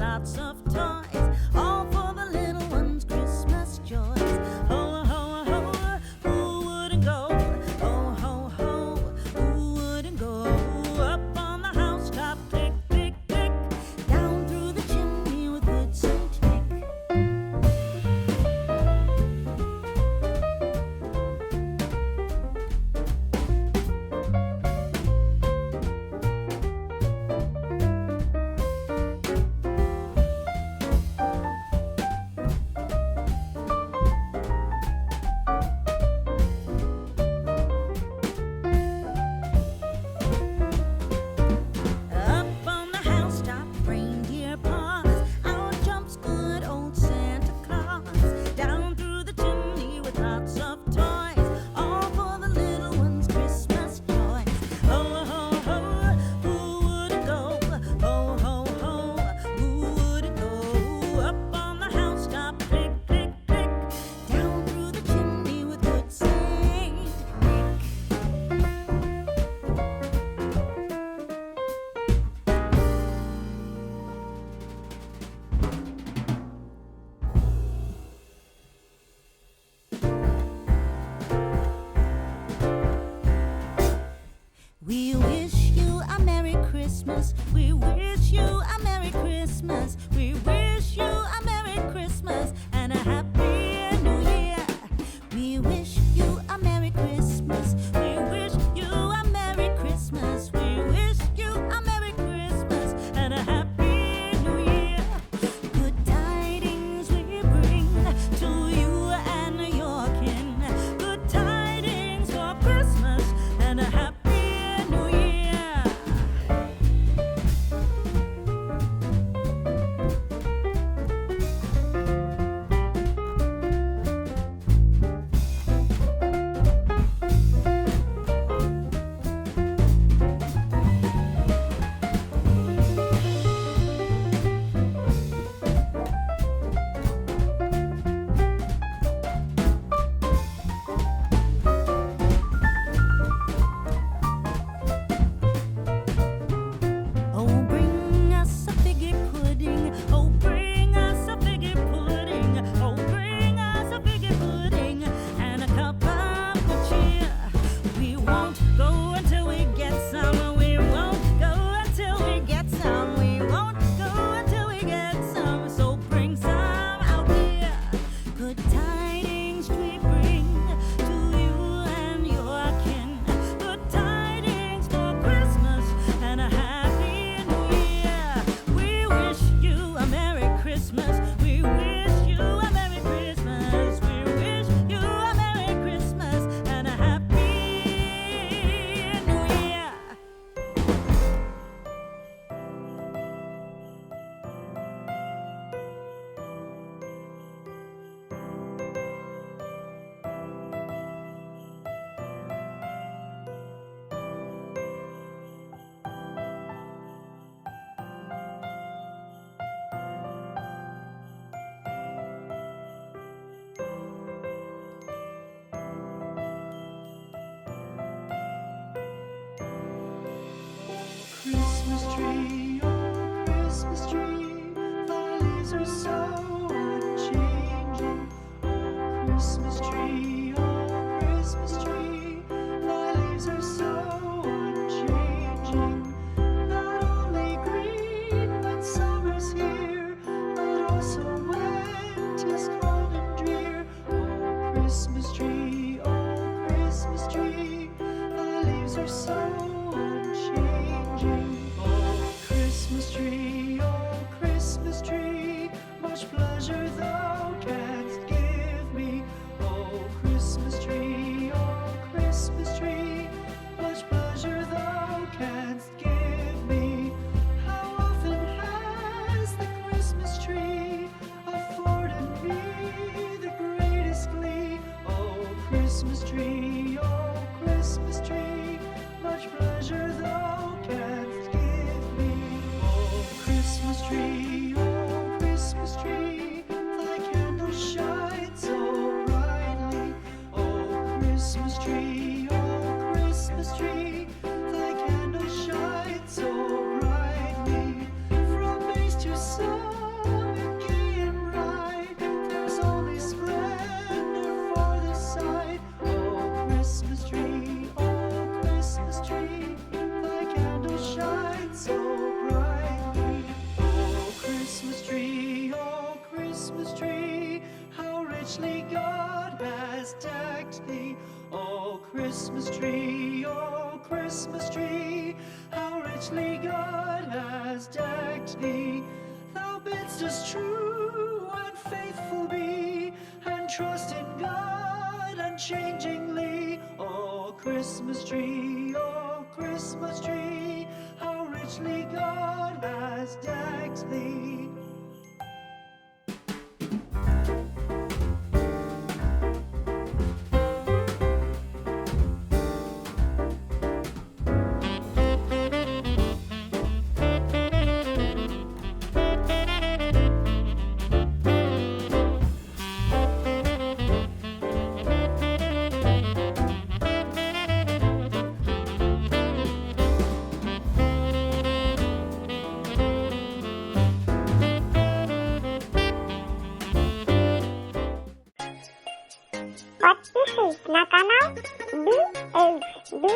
lots of toys, all for the little ones' Christmas joys. Ho, ho, ho, who wouldn't go? Ho, ho, ho, who wouldn't go? Up on the housetop, click, click, click, down through the chimney with good Saint Nick. Up on the housetop, reindeer paws, out jumps good old Santa Claus. Down through the chimney with lots of toys, all for the little ones' Christmas joys. Ho, ho, ho, who wouldn't go? Ho, ho, ho, who wouldn't go? Up on the housetop, click, click, click, down through the chimney with good Saint Nick. We wish you a Merry Christmas. We wish you a Merry Christmas. We wish you a Merry Christmas and a Happy New Year. We wish you a Merry Christmas. We wish you a Merry Christmas. We wish you a Merry Christmas and a Happy New Year. Good tidings we bring to you and your kin. Good tidings for Christmas and a Happy New Year. Oh, bring us a figgy pudding. Oh, bring us a figgy pudding. Oh, bring us a figgy pudding and a cup of good cheer. We won't go until we get some. We won't go until we get some. We won't go until we get some. So bring some out here. Good tidings we bring to you and your kin. Good tidings for Christmas and a Happy New Year. We wish you a Merry Christmas. We wish you a Merry Christmas. We wish you a Merry Christmas and a Happy New Year. Christmas tree, oh Christmas tree, thy leaves are so unchanging. Oh Christmas tree, thy leaves are so unchanging. Not only green when summer's here, but also when 'tis cold and drear. Oh Christmas tree, thy leaves are so unchanging. Oh Christmas tree, much pleasure thou canst give me. Oh Christmas tree, much pleasure thou canst give me. How often has the Christmas tree afforded me the greatest glee? Oh Christmas tree, much pleasure thou canst give me. Oh Christmas tree, thy candles shine so brightly. Oh Christmas tree, thy candles shine so brightly. From base to side richly God has decked thee. Oh Christmas tree, how richly God has decked thee. Thou bidst us true and faithful be, and trust in God unchangingly. Oh Christmas tree, how richly God has decked thee. Подпишись на канал BHBTF.